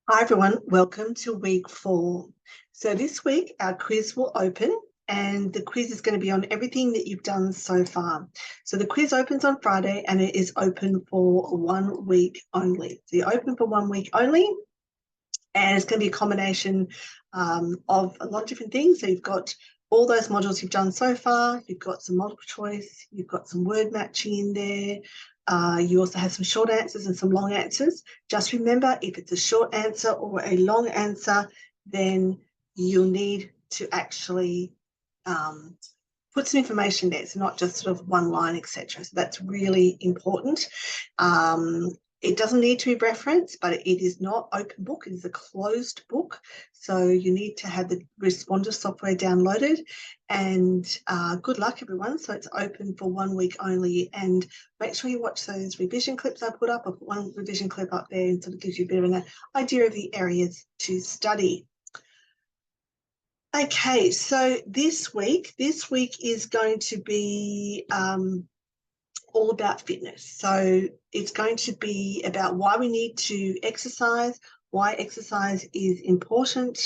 Hi everyone, welcome to week 4. So this week our quiz will open and the quiz is going to be on everything that you've done so far. So the quiz opens on Friday and it is open for 1 week only. So you're open for 1 week only and it's going to be a combination of a lot of different things. So you've got all those modules you've done so far, you've got some multiple choice, you've got some word matching in there. You also have some short answers and some long answers. Just remember, if it's a short answer or a long answer, then you'll need to actually put some information there. It's not just sort of one line, etc. So that's really important. It doesn't need to be referenced, but it is not open book. It is a closed book. So you need to have the Responder software downloaded. And good luck, everyone. So it's open for 1 week only. And make sure you watch those revision clips I put up. I put one revision clip up there and sort of gives you a bit of an idea of the areas to study. Okay, so this week is going to be all about fitness. So it's going to be about why we need to exercise, why exercise is important,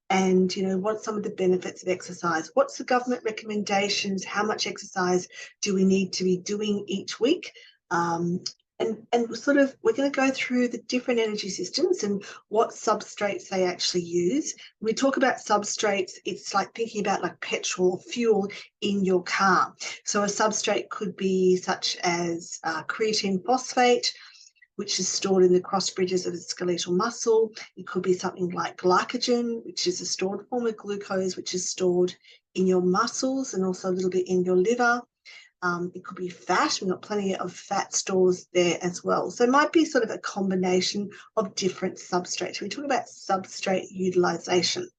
and what some of the benefits of exercise. What's the government recommendations? How much exercise do we need to be doing each week? And sort of we're going to go through the different energy systems and what substrates they actually use. When we talk about substrates, it's like thinking about like petrol or fuel in your car. So a substrate could be such as creatine phosphate, which is stored in the cross bridges of the skeletal muscle. It could be something like glycogen, which is a stored form of glucose, which is stored in your muscles and also a little bit in your liver. It could be fat. We've got plenty of fat stores there as well. So it might be sort of a combination of different substrates. We talk about substrate utilization.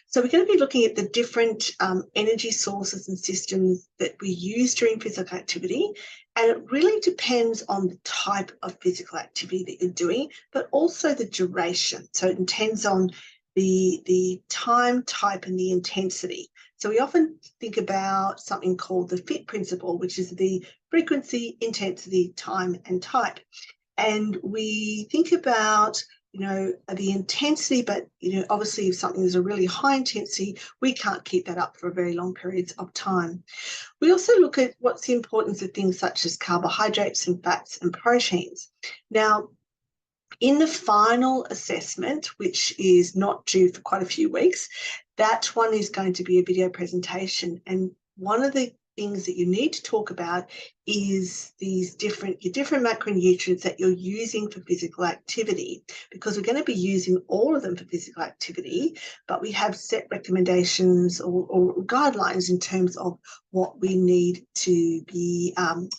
So we're going to be looking at the different energy sources and systems that we use during physical activity. And it really depends on the type of physical activity that you're doing, but also the duration. So it depends on the time, type, and the intensity. So we often think about something called the FIT principle, which is the frequency, intensity, time, and type. And we think about the intensity, but obviously if something is a really high intensity, we can't keep that up for very long periods of time. We also look at what's the importance of things such as carbohydrates and fats and proteins. Now, in the final assessment, which is not due for quite a few weeks, that one is going to be a video presentation. And one of the things that you need to talk about is your different macronutrients that you're using for physical activity, because we're going to be using all of them for physical activity, but we have set recommendations or guidelines in terms of what we need to be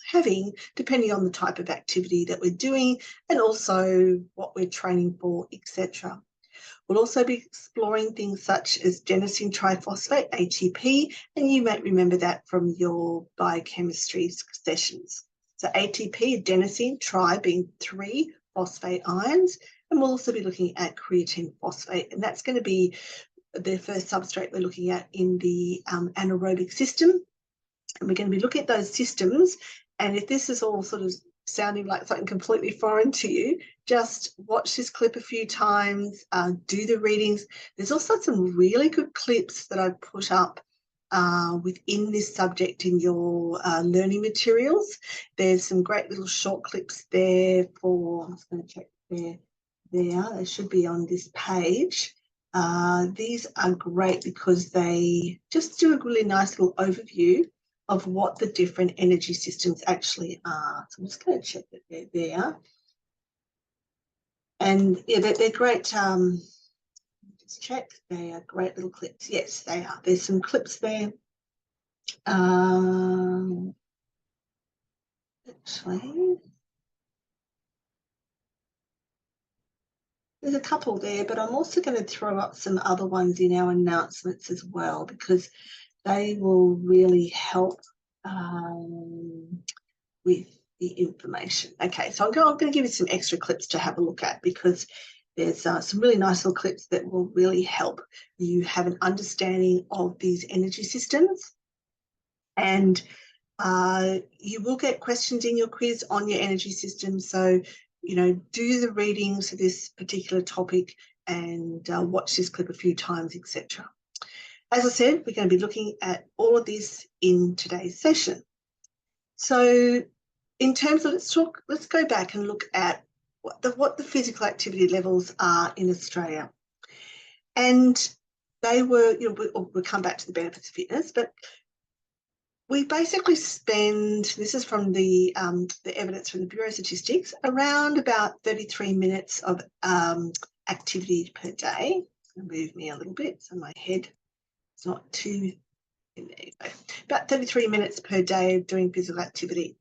having depending on the type of activity that we're doing and also what we're training for, etc. We'll also be exploring things such as adenosine triphosphate, ATP, and you might remember that from your biochemistry sessions. So ATP, adenosine, tri being 3 phosphate ions, and we'll also be looking at creatine phosphate, and that's going to be the first substrate we're looking at in the anaerobic system. And we're going to be looking at those systems, and if this is all sort of sounding like something completely foreign to you, just watch this clip a few times, do the readings. There's also some really good clips that I've put up within this subject in your learning materials. There's some great little short clips there for, I'm just going to check there. They should be on this page. These are great because they just do a really nice little overview of what the different energy systems actually are. So I'm just going to check that they're there. And yeah, they're great. Just check. They are great little clips. Yes, they are. There's some clips there. Actually, there's a couple there, but I'm also going to throw up some other ones in our announcements as well, because they will really help with the information. Okay, so I'm going to give you some extra clips to have a look at, because there's some really nice little clips that will really help you have an understanding of these energy systems. And you will get questions in your quiz on your energy system. So do the readings for this particular topic and watch this clip a few times, etc. As I said, we're going to be looking at all of this in today's session. So in terms of, let's go back and look at what the physical activity levels are in Australia. And they were, we'll come back to the benefits of fitness, but we basically spend, this is from the evidence from the Bureau of Statistics, around about 33 minutes of activity per day. Move me a little bit so my head is not too, there you go. About 33 minutes per day of doing physical activity.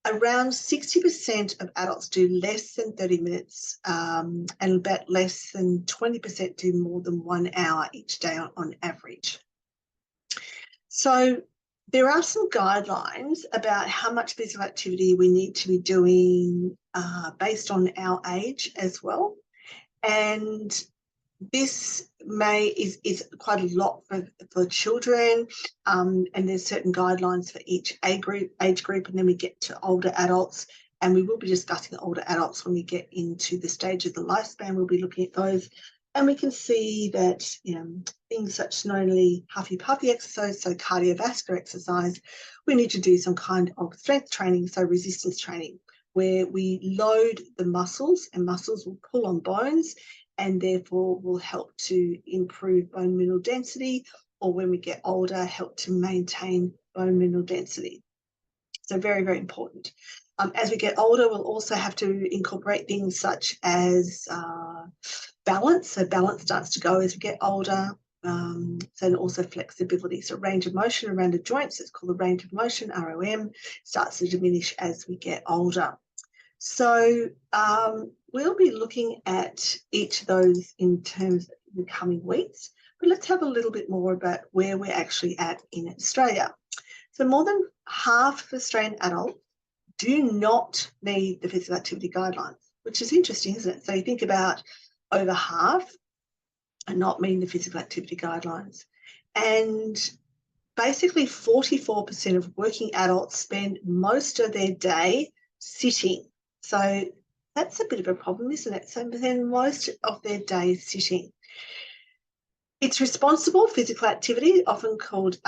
Around 60% of adults do less than 30 minutes and about less than 20% do more than 1 hour each day on average. So there are some guidelines about how much physical activity we need to be doing based on our age as well. And this is quite a lot for children, and there's certain guidelines for each age group, and then we get to older adults, and we will be discussing older adults when we get into the stage of the lifespan. We'll be looking at those, and we can see that things such as not only huffy puffy exercise, so cardiovascular exercise, we need to do some kind of strength training, so resistance training, where we load the muscles, and muscles will pull on bones and therefore will help to improve bone mineral density, or when we get older, help to maintain bone mineral density. So very, very important. As we get older, we'll also have to incorporate things such as balance. So balance starts to go as we get older. So also flexibility. So range of motion around the joints, it's called the range of motion, ROM, starts to diminish as we get older. So we'll be looking at each of those in terms of the coming weeks, but let's have a little bit more about where we're actually at in Australia. So more than half of Australian adults do not need the physical activity guidelines, which is interesting, isn't it? So you think about over half are not meeting the physical activity guidelines. And basically 44% of working adults spend most of their day sitting. So that's a bit of a problem, isn't it? So then most of their day is sitting. It's responsible physical activity, often called,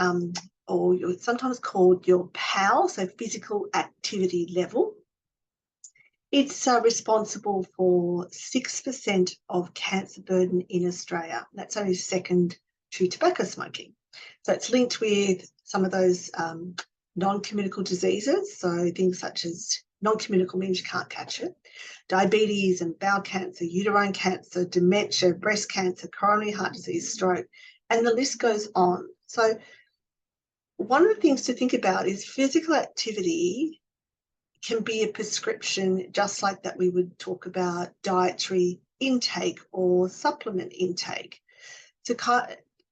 or sometimes called your PAL, so physical activity level. It's responsible for 6% of cancer burden in Australia. That's only second to tobacco smoking. So it's linked with some of those non-communicable diseases, so things such as non-communicable means you can't catch it, diabetes and bowel cancer, uterine cancer, dementia, breast cancer, coronary heart disease, stroke, and the list goes on. So one of the things to think about is physical activity can be a prescription, just like that we would talk about dietary intake or supplement intake. So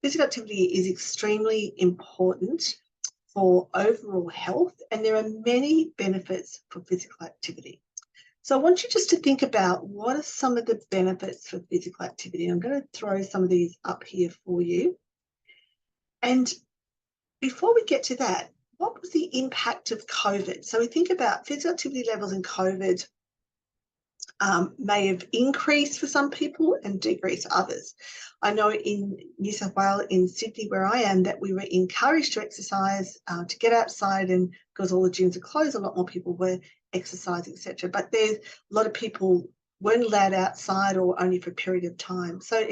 physical activity is extremely important for overall health, and there are many benefits for physical activity. So I want you just to think about what are some of the benefits for physical activity. I'm going to throw some of these up here for you. And before we get to that, what was the impact of COVID? So we think about physical activity levels in COVID may have increased for some people and decreased for others. I know in New South Wales, in Sydney, where I am, that we were encouraged to exercise, to get outside, and because all the gyms are closed, a lot more people were exercising, etc. But there's a lot of people weren't allowed outside or only for a period of time. So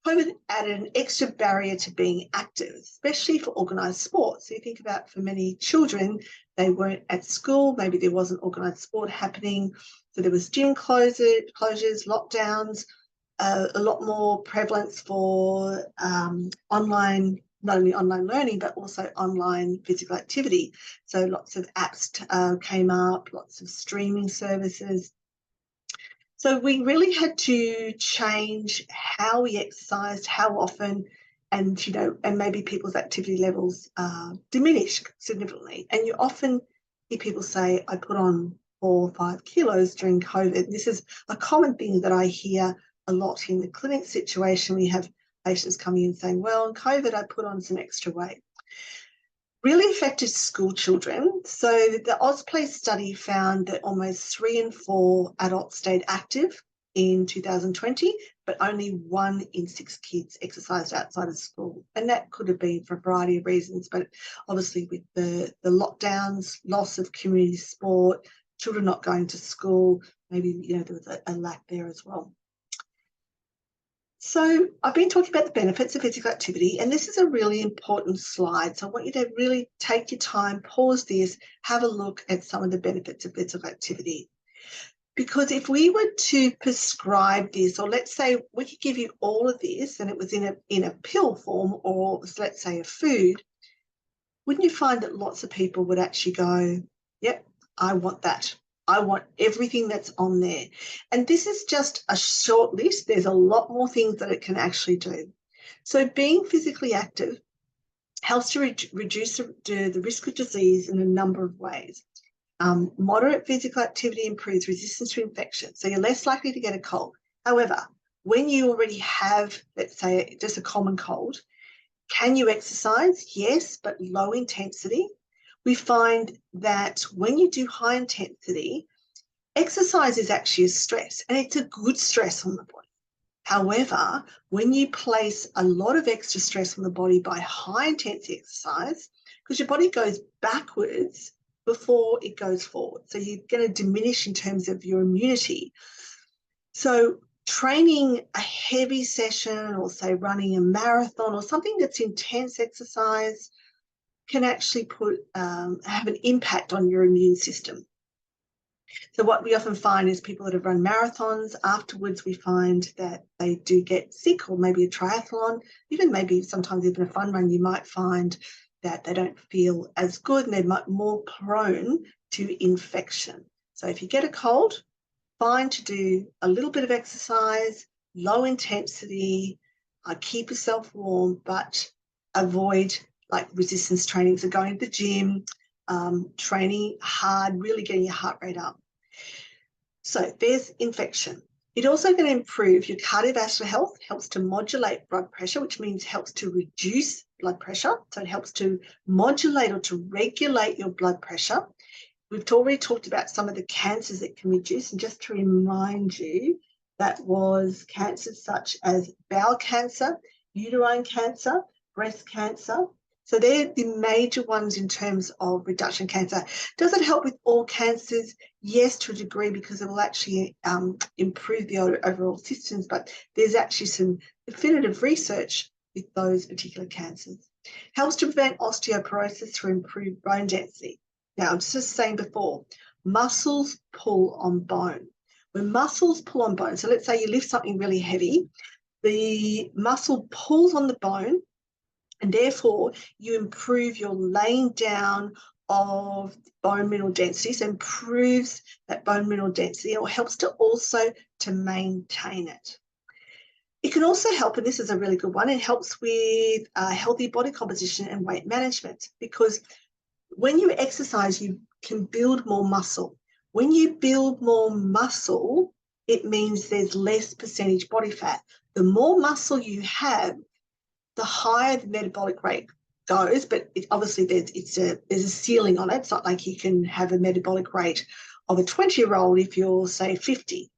COVID added an extra barrier to being active, especially for organised sports. So you think about, for many children, they weren't at school, maybe there wasn't organised sport happening, so there was gym closures, lockdowns, a lot more prevalence for online, not only online learning, but also online physical activity. So lots of apps came up, lots of streaming services. So we really had to change how we exercised, how often, and and maybe people's activity levels diminished significantly. And you often hear people say, I put on 4 or 5 kilos during COVID. This is a common thing that I hear a lot in the clinic situation. We have patients coming in saying, well, in COVID, I put on some extra weight. Really affected school children. So the AusPlay study found that almost 3 in 4 adults stayed active in 2020, but only 1 in 6 kids exercised outside of school. And that could have been for a variety of reasons, but obviously with the lockdowns, loss of community sport, children not going to school, maybe, you know, there was a lack there as well. So I've been talking about the benefits of physical activity, and this is a really important slide. So I want you to really take your time, pause this, have a look at some of the benefits of physical activity. Because if we were to prescribe this, or let's say we could give you all of this and it was in a pill form, or let's say a food, wouldn't you find that lots of people would actually go, yep, I want that. I want everything that's on there. And this is just a short list. There's a lot more things that it can actually do. So being physically active helps to reduce the risk of disease in a number of ways. Moderate physical activity improves resistance to infection, so you're less likely to get a cold. However, when you already have, let's say, just a common cold, can you exercise? Yes, but low intensity. We find that when you do high intensity, exercise is actually a stress, and it's a good stress on the body. However, when you place a lot of extra stress on the body by high intensity exercise, because your body goes backwards before it goes forward, so you're going to diminish in terms of your immunity. So training a heavy session, or say running a marathon or something that's intense exercise, can actually have an impact on your immune system. So what we often find is people that have run marathons, afterwards we find that they do get sick, or maybe a triathlon, even maybe sometimes even a fun run, you might find that they don't feel as good and they're more prone to infection. So if you get a cold, fine to do a little bit of exercise, low intensity, keep yourself warm, but avoid like resistance training. So going to the gym, training hard, really getting your heart rate up. So there's infection. It also going to improve your cardiovascular health, helps to modulate blood pressure, which means helps to reduce blood pressure. So it helps to modulate or to regulate your blood pressure. We've already talked about some of the cancers it can reduce. And just to remind you, that was cancers such as bowel cancer, uterine cancer, breast cancer. So they're the major ones in terms of reduction cancer. Does it help with all cancers? Yes, to a degree, because it will actually improve the overall systems, but there's actually some definitive research with those particular cancers. Helps to prevent osteoporosis through improved bone density. Now, I was just saying before, muscles pull on bone. When muscles pull on bone, so let's say you lift something really heavy, the muscle pulls on the bone, and therefore you improve your laying down of bone mineral density, so improves that bone mineral density, or helps to also to maintain it. It can also help, and this is a really good one, it helps with healthy body composition and weight management, because when you exercise, you can build more muscle. When you build more muscle, it means there's less percentage body fat. The more muscle you have, the higher the metabolic rate goes, but obviously there's a ceiling on it. It's not like you can have a metabolic rate of a 20-year-old if you're, say, 50.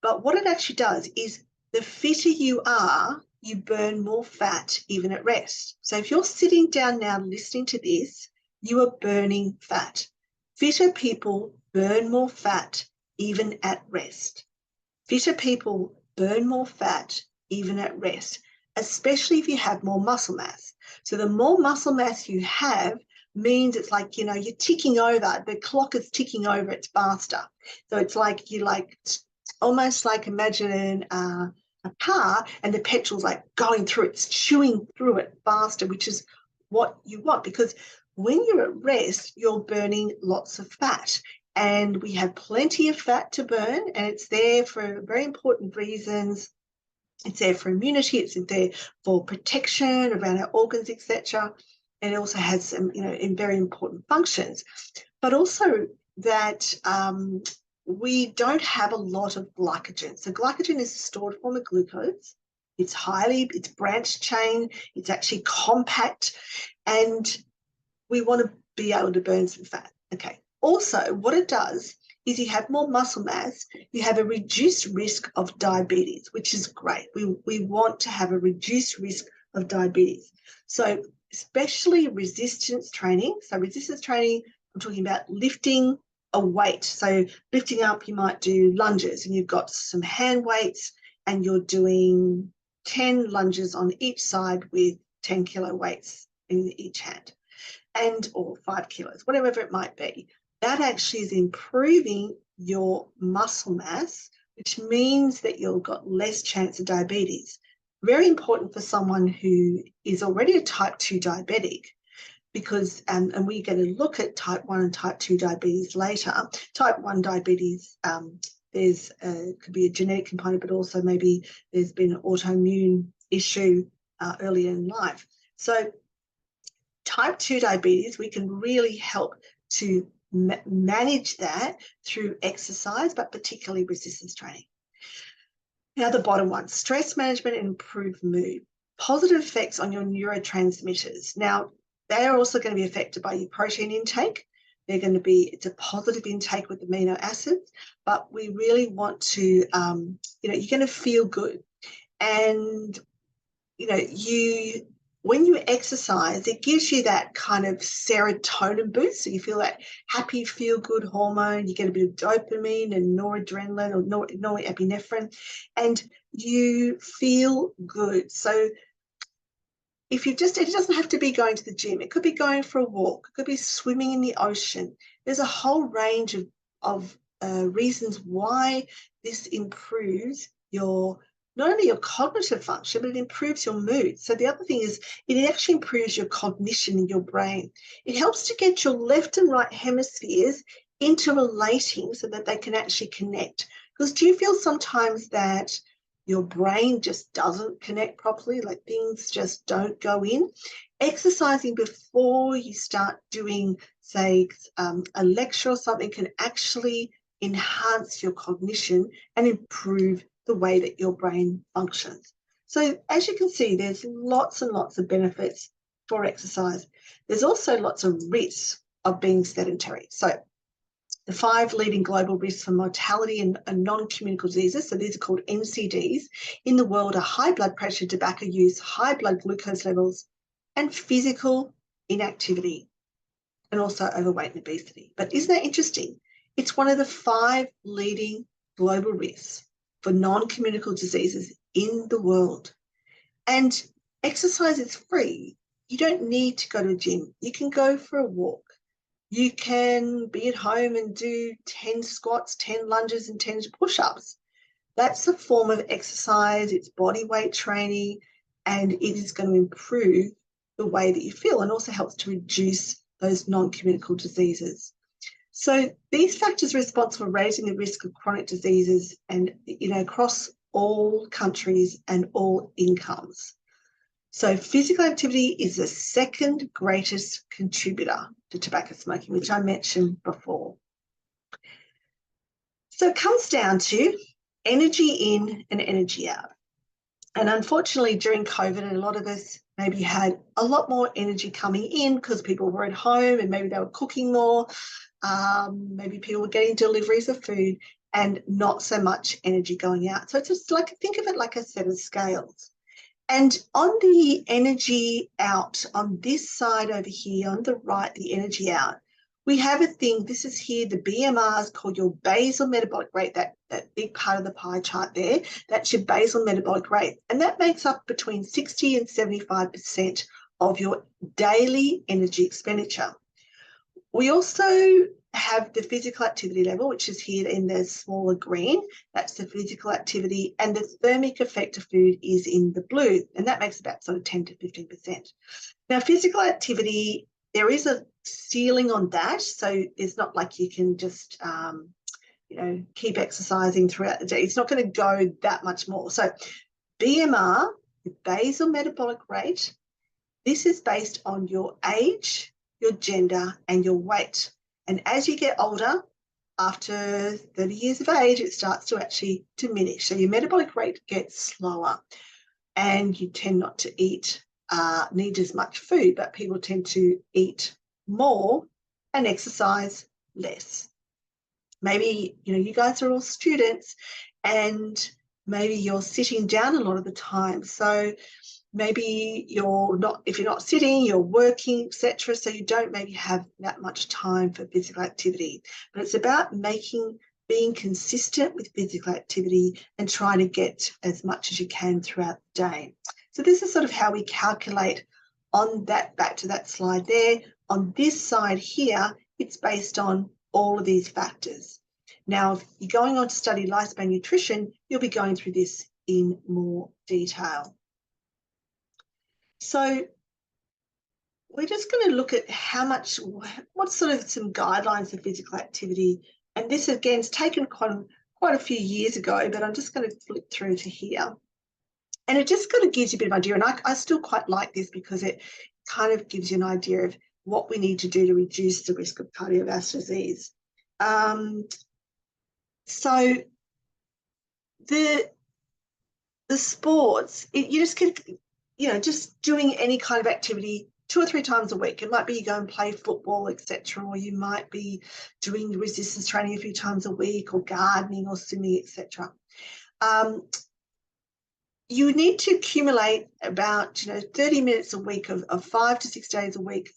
But what it actually does is the fitter you are, you burn more fat even at rest. So if you're sitting down now listening to this, you are burning fat. Fitter people burn more fat even at rest. Fitter people burn more fat even at rest, especially if you have more muscle mass. So the more muscle mass you have means it's like, you know, you're ticking over, the clock is ticking over, it's faster. So it's like you almost like imagine a car and the petrol's like going through, it's chewing through it faster, which is what you want, because when you're at rest, you're burning lots of fat. And we have plenty of fat to burn, and it's there for very important reasons. It's there for immunity, it's there for protection around our organs, etc. And it also has some, you know, very important functions. But also that we don't have a lot of glycogen. So glycogen is a stored form of glucose. It's branched chain, it's actually compact, and we want to be able to burn some fat. Okay. Also, what it does is you have more muscle mass, you have a reduced risk of diabetes, which is great. We want to have a reduced risk of diabetes. So especially resistance training. So resistance training, I'm talking about lifting a weight. So lifting up, you might do lunges and you've got some hand weights and you're doing 10 lunges on each side with 10 kilo weights in each hand, and or 5 kilos, whatever it might be. That actually is improving your muscle mass, which means that you've got less chance of diabetes. Very important for someone who is already a type 2 diabetic, because, and we're going to look at type 1 and type 2 diabetes later. Type 1 diabetes, there's could be a genetic component, but also maybe there's been an autoimmune issue earlier in life. So type 2 diabetes, we can really help to manage that through exercise, but particularly resistance training. Now, the bottom one, stress management and improved mood. Positive effects on your neurotransmitters. Now, they are also going to be affected by your protein intake. They're going to be, it's a positive intake with amino acids, but we really want to, you're going to feel good. And, when you exercise, it gives you that kind of serotonin boost. So you feel that happy, feel-good hormone. You get a bit of dopamine and noradrenaline or norepinephrine, and you feel good. So if it doesn't have to be going to the gym. It could be going for a walk. It could be swimming in the ocean. There's a whole range of reasons why this improves not only your cognitive function, but it improves your mood. So the other thing is it actually improves your cognition in your brain. It helps to get your left and right hemispheres interrelating so that they can actually connect. Because do you feel sometimes that your brain just doesn't connect properly, like things just don't go in? Exercising before you start doing, say, a lecture or something can actually enhance your cognition and improve the way that your brain functions. So as you can see, there's lots and lots of benefits for exercise. There's also lots of risks of being sedentary. So the 5 leading global risks for mortality and non-communicable diseases, so these are called NCDs, in the world are high blood pressure, tobacco use, high blood glucose levels, and physical inactivity, and also overweight and obesity. But isn't that interesting? It's one of the 5 leading global risks for non-communicable diseases in the world. And exercise is free. You don't need to go to a gym. You can go for a walk. You can be at home and do 10 squats, 10 lunges, and 10 push-ups. That's a form of exercise. It's body weight training, and it is going to improve the way that you feel and also helps to reduce those non-communicable diseases. So these factors are responsible for raising the risk of chronic diseases and, across all countries and all incomes. So physical activity is the second greatest contributor to tobacco smoking, which I mentioned before. So it comes down to energy in and energy out. And unfortunately, during COVID, a lot of us maybe had a lot more energy coming in because people were at home and maybe they were cooking more. Maybe people were getting deliveries of food and not so much energy going out. So it's just like, think of it like a set of scales. And on the energy out, on this side over here, on the right, the energy out, we have a thing, this is here, the BMR is called your basal metabolic rate, that big part of the pie chart there, that's your basal metabolic rate. And that makes up between 60 and 75% of your daily energy expenditure. We also have the physical activity level, which is here in the smaller green. That's the physical activity, and the thermic effect of food is in the blue, and that makes about sort of 10 to 15%. Now, physical activity, there is a ceiling on that, so it's not like you can just keep exercising throughout the day. It's not going to go that much more. So BMR, the basal metabolic rate, this is based on your age, your gender, and your weight. And as you get older, after 30 years of age, it starts to actually diminish. So your metabolic rate gets slower and you tend not to need as much food, but people tend to eat more and exercise less. Maybe, you guys are all students and maybe you're sitting down a lot of the time. So maybe if you're not sitting, you're working, etc. So you don't maybe have that much time for physical activity. But it's about being consistent with physical activity and trying to get as much as you can throughout the day. So this is sort of how we calculate on that, back to that slide there. On this side here, it's based on all of these factors. Now, if you're going on to study lifespan nutrition, you'll be going through this in more detail. So we're just going to look at what's sort of some guidelines of physical activity. And this, again, is taken quite a few years ago, but I'm just going to flip through to here. And it just kind of gives you a bit of idea. And I still quite like this because it kind of gives you an idea of what we need to do to reduce the risk of cardiovascular disease. So the sports, you just get, just doing any kind of activity 2 or 3 times a week. It might be you go and play football, etc., or you might be doing resistance training a few times a week, or gardening or swimming, etc. You need to accumulate about 30 minutes a week of 5 to 6 days a week.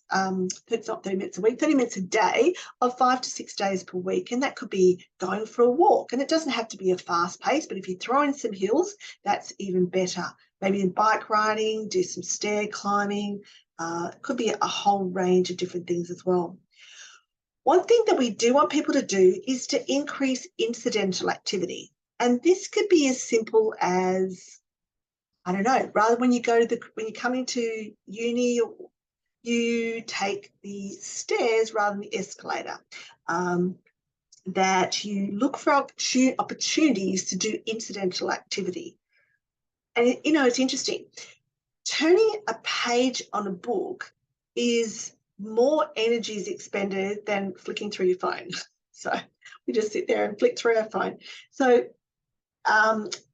It's not 30 minutes a week, 30 minutes a day of 5 to 6 days per week. And that could be going for a walk. And it doesn't have to be a fast pace, but if you throw in some hills, that's even better. Maybe in bike riding, do some stair climbing. It could be a whole range of different things as well. One thing that we do want people to do is to increase incidental activity. And this could be as simple as, I don't know, rather when you come into uni, you take the stairs rather than the escalator. That you look for opportunities to do incidental activity. And, it's interesting. Turning a page on a book is more energy is expended than flicking through your phone. So we just sit there and flick through our phone. So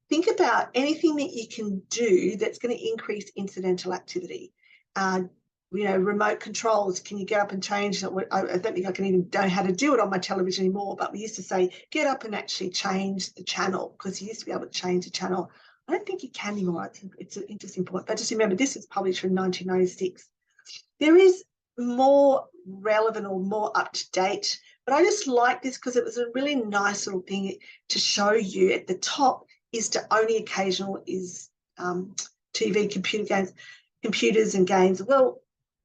think about anything that you can do that's going to increase incidental activity. Remote controls. Can you get up and change? I don't think I can even know how to do it on my television anymore, but we used to say, get up and actually change the channel, because you used to be able to change the channel. I don't think you can anymore. I think it's an interesting point. But just remember, this was published in 1996. There is more relevant or more up-to-date, but I just like this because it was a really nice little thing to show you. At the top is to only occasional is TV, computers and games. Well,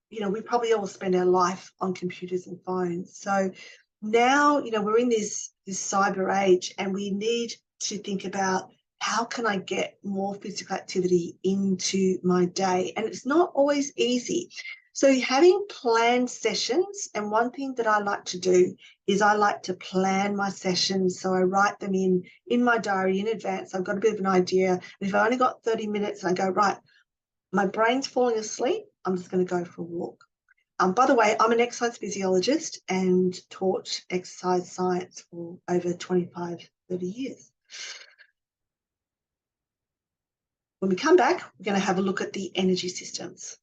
we probably all spend our life on computers and phones. So now, we're in this cyber age, and we need to think about, how can I get more physical activity into my day? And it's not always easy. So having planned sessions, and one thing that I like to do is I like to plan my sessions. So I write them in my diary in advance. I've got a bit of an idea. And if I only got 30 minutes and I go, right, my brain's falling asleep, I'm just going to go for a walk. By the way, I'm an exercise physiologist and taught exercise science for over 25, 30 years. When we come back, we're going to have a look at the energy systems.